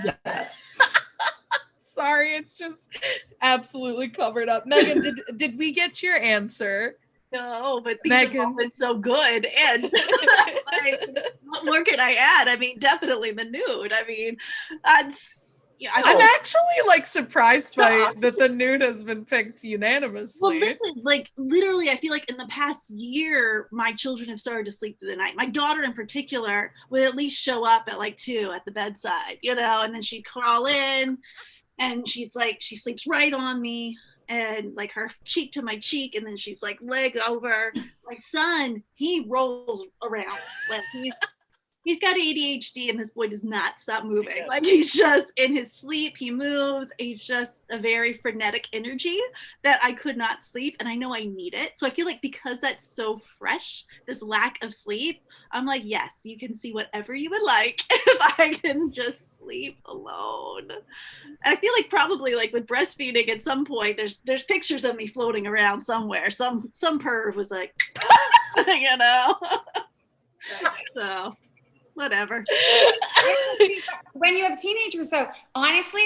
Yeah. Sorry, it's just absolutely covered up. Meagan, did we get your answer? No, but these have been so good. And what more can I add? I mean, definitely the nude. I mean, I'm actually surprised by that the nude has been picked unanimously. Well, literally, I feel like in the past year, my children have started to sleep through the night. My daughter in particular would at least show up at 2 at the bedside, and then she'd crawl in and she sleeps right on me and her cheek to my cheek. And then she's leg over. My son, he rolls around. He's got ADHD and this boy does not stop moving. He's just in his sleep, he moves. He's just a very frenetic energy that I could not sleep. And I know I need it. So I feel because that's so fresh, this lack of sleep, I'm yes, you can see whatever you would like if I can just sleep alone. And I feel probably with breastfeeding at some point, there's pictures of me floating around somewhere. Some perv was so whatever. When you have teenagers, though, honestly,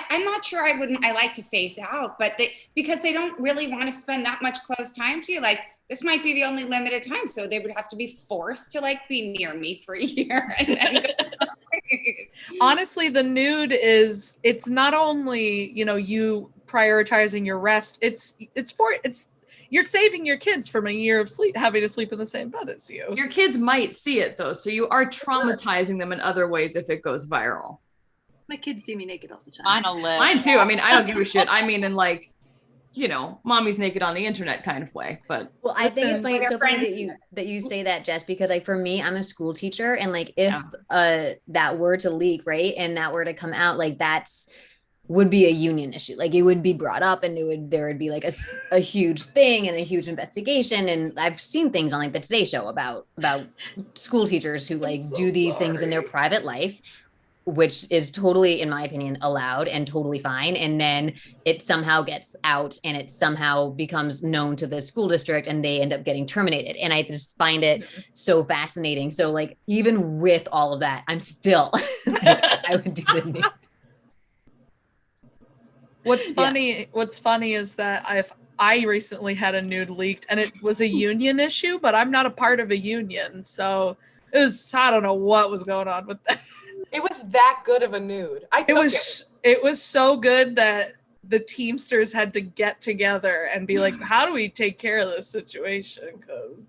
I'm not sure I like to face out, but because they don't really want to spend that much close time to you, this might be the only limited time, so they would have to be forced to be near me for a year. And then honestly, the nude it's not only you prioritizing your rest, it's you're saving your kids from a year of having to sleep in the same bed as you. Your kids might see it though, so you are traumatizing them in other ways if it goes viral. My kids see me naked all the time. Mine too. I mean, I don't give a shit. I mean, in mommy's naked on the internet kind of way. But I think it's funny. It's so funny that you say that, Jess, because for me, I'm a school teacher, and if that were to leak, right, and that were to come out, that's would be a union issue. It would be brought up and there would be a huge thing and a huge investigation. And I've seen things on the Today Show about school teachers who do these things in their private life, which is totally, in my opinion, allowed and totally fine. And then it somehow gets out and it somehow becomes known to the school district and they end up getting terminated. And I just find it so fascinating. So even with all of that, I'm still, I would do the nude. What's funny is that I recently had a nude leaked and it was a union issue, but I'm not a part of a union. So I don't know what was going on with that. It was that good of a nude. It was so good that the Teamsters had to get together and be how do we take care of this situation? Because,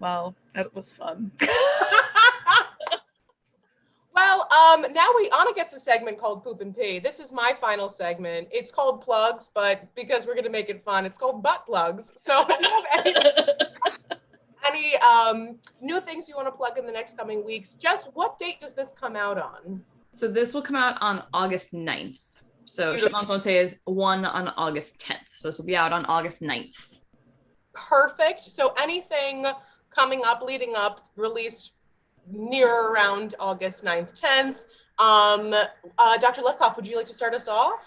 well, that was fun. Well, now Anna gets a segment called Poop and Pee. This is my final segment. It's called Plugs, but because we're going to make it fun, it's called Butt Plugs. So if you have any new things you want to plug in the next coming weeks, Jess, what date does this come out on? So this will come out on August 9th. So Shit Moms Won't Say is 1 on August 10th. So this will be out on August 9th. Perfect. So anything coming up, leading up, released near around August 9th, 10th. Dr. Levkoff, would you like to start us off?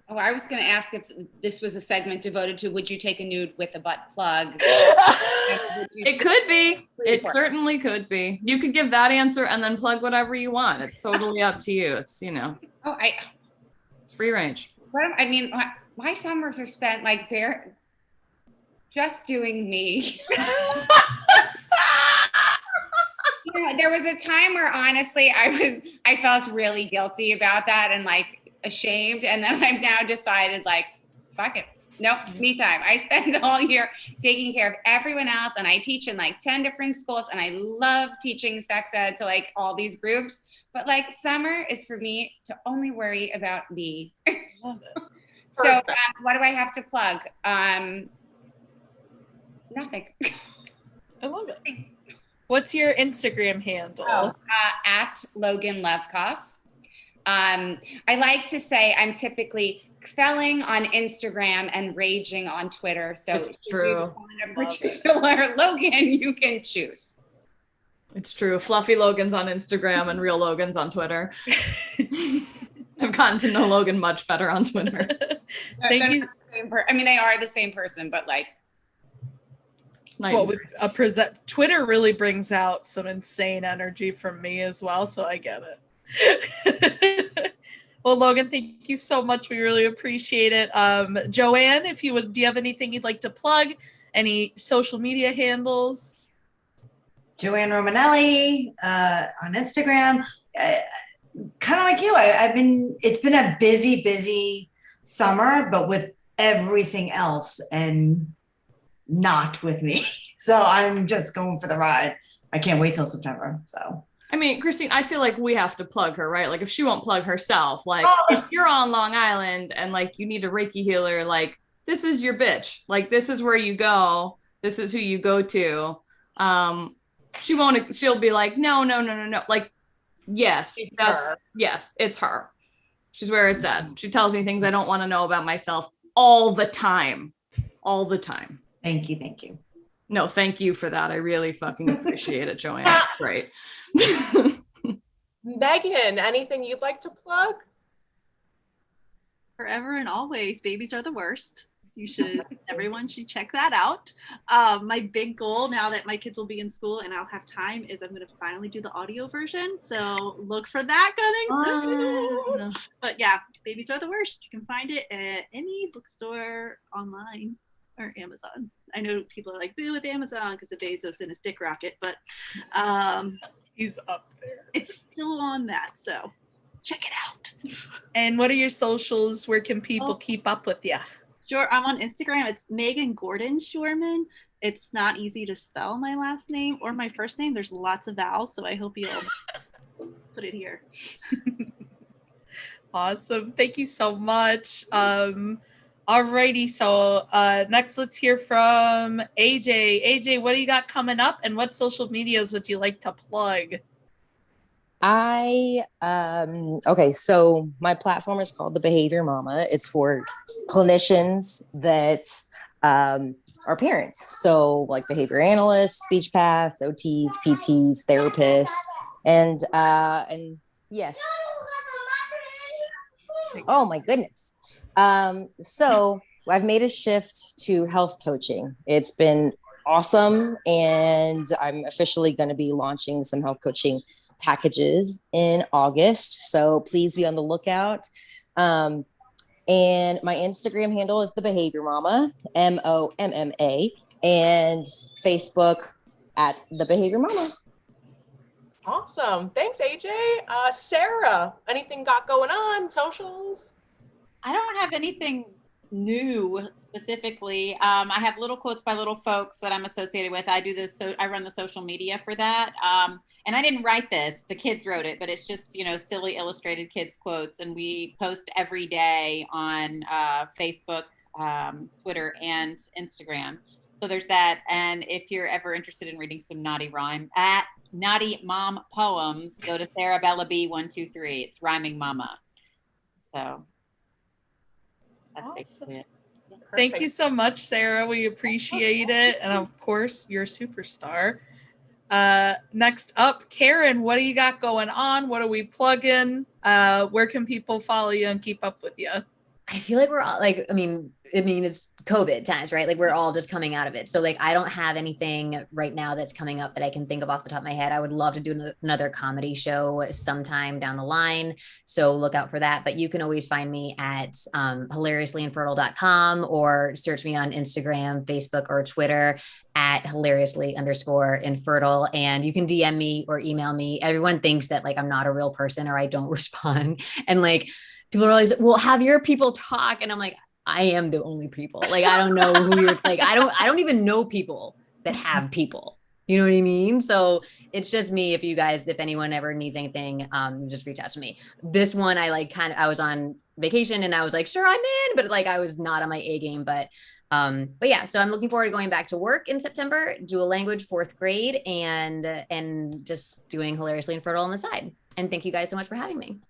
Oh, I was going to ask if this was a segment devoted to would you take a nude with a butt plug? It could be. It certainly could be. You could give that answer and then plug whatever you want. It's totally up to you. It's, it's free range. My summers are spent like just doing me. There was a time where honestly I felt really guilty about that and like ashamed, and then I've now decided like fuck it, nope, me time. I spend the whole year taking care of everyone else, and I teach in like 10 different schools, and I love teaching sex ed to like all these groups, but like summer is for me to only worry about me. Love it. So what do I have to plug? Nothing. I love it. What's your Instagram handle? At Logan Levkoff. I like to say I'm typically felling on Instagram and raging on Twitter. So it's true. If you want a particular Logan, you can choose. It's true. Fluffy Logan's on Instagram and real Logan's on Twitter. I've gotten to know Logan much better on Twitter. Thank you. They are the same person, but like. It's nice. Twitter really brings out some insane energy from me as well, so I get it. Well, Logan, thank you so much. We really appreciate it. JoAnne, do you have anything you'd like to plug? Any social media handles? JoAnne Romanelli on Instagram. Kind of like you, it's been a busy summer, but with everything else and not with me. So I'm just going for the ride. I can't wait till September. So Christine, I feel like we have to plug her, right? Like if she won't plug herself, like if you're on Long Island and like you need a Reiki healer, like this is your bitch. Like this is where you go. This is who you go to. She'll be like, no. Like, yes, it's her. She's where it's at. She tells me things I don't want to know about myself all the time. Thank you. No, thank you for that. I really fucking appreciate it, JoAnne. Great. Meagan, anything you'd like to plug? Forever and always, babies are the worst. Everyone should check that out. My big goal now that my kids will be in school and I'll have time is I'm going to finally do the audio version. So look for that coming soon. But yeah, babies are the worst. You can find it at any bookstore, online, or Amazon. I know people are like, boo with Amazon because of Bezos and his dick rocket, but he's up there. It's still on that, so check it out. And what are your socials? Where can people keep up with you? Sure, I'm on Instagram. It's Meagan Gordon Scheurman. It's not easy to spell my last name or my first name. There's lots of vowels, so I hope you'll put it here. Awesome. Thank you so much. Alrighty, so next let's hear from AJ. AJ, what do you got coming up and what social medias would you like to plug? Okay, so my platform is called The Behavior Momma. It's for clinicians that are parents. So like behavior analysts, speech paths, OTs, PTs, therapists, and yes. Oh my goodness. So I've made a shift to health coaching. It's been awesome. And I'm officially going to be launching some health coaching packages in August. So please be on the lookout. And my Instagram handle is The Behavior Momma, MOMMA, and Facebook at The Behavior Momma. Awesome. Thanks, AJ. Sarah, anything got going on? Socials? I don't have anything new specifically. I have little quotes by little folks that I'm associated with. I do this, so I run the social media for that. And I didn't write this, the kids wrote it, but it's just, silly illustrated kids quotes. And we post every day on Facebook, Twitter, and Instagram. So there's that. And if you're ever interested in reading some naughty rhyme at Naughty Mom Poems, go to Sarah Bella B123. It's Rhyming Mama. So that's basically it. Thank you so much, Sarah. We appreciate it. And of course, you're a superstar. Next up, Karen, what do you got going on? What are we plugging? Where can people follow you and keep up with you? I feel like we're all like, I mean, it's COVID times, right? Like we're all just coming out of it. So like, I don't have anything right now that's coming up that I can think of off the top of my head. I would love to do another comedy show sometime down the line. So look out for that. But you can always find me at hilariouslyinfertile.com or search me on Instagram, Facebook, or Twitter at hilariously_infertile. And you can DM me or email me. Everyone thinks that like I'm not a real person or I don't respond. And like, people are always, well, have your people talk. And I'm like, I am the only people. Like, I don't know who you're like, I don't even know people that have people. You know what I mean? So it's just me. If anyone ever needs anything, just reach out to me. This one, I was on vacation and I was like, sure, I'm in, but like, I was not on my A game, but yeah, so I'm looking forward to going back to work in September, dual language, 4th grade, and just doing Hilariously Infertile on the side. And thank you guys so much for having me.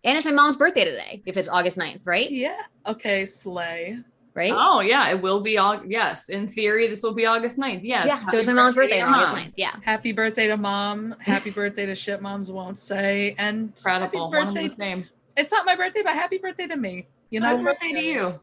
And it's my mom's birthday today, if it's August 9th, right? Yeah. Okay, slay. Right? Oh, yeah, it will be yes. In theory, this will be August 9th. Yes. Yeah, so it's my mom's birthday on August 9th. Yeah. Happy birthday to Mom. Happy birthday to Shit Moms Won't Say. And incredible. Happy birthday. One and the same. It's not my birthday, but happy birthday to me. You know, happy birthday to you.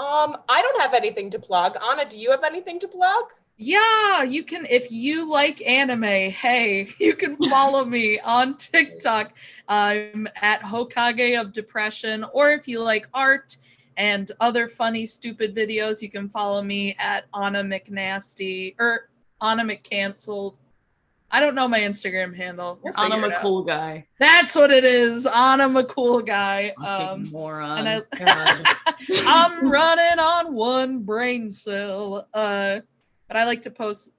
I don't have anything to plug. Anna, do you have anything to plug? Yeah, you can, if you like anime, hey, you can follow me on TikTok. I'm at Hokage of Depression, or if you like art and other funny, stupid videos, you can follow me at Anna McNasty or Anna McCanceled. I don't know my Instagram handle. Anna McCool guy. That's what it is. Anna McCool guy. Moron. And I'm running on one brain cell. But I like to post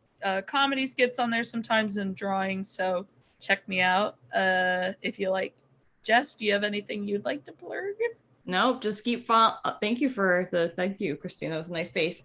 comedy skits on there sometimes and drawings. So check me out if you like. Jess, do you have anything you'd like to plug? No, just keep following. Thank you, Christine. That was a nice face.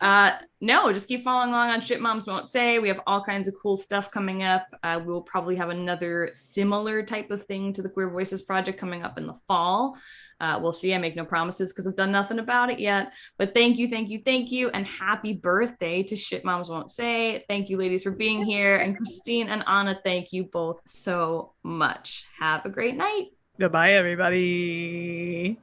No, just keep following along on Shit Moms Won't Say. We have all kinds of cool stuff coming up. We'll probably have another similar type of thing to the Queer Voices Project coming up in the fall. We'll see. I make no promises because I've done nothing about it yet. But thank you, and happy birthday to Shit Moms Won't Say. Thank you, ladies, for being here. And Christine and Anna, thank you both so much. Have a great night. Goodbye, everybody.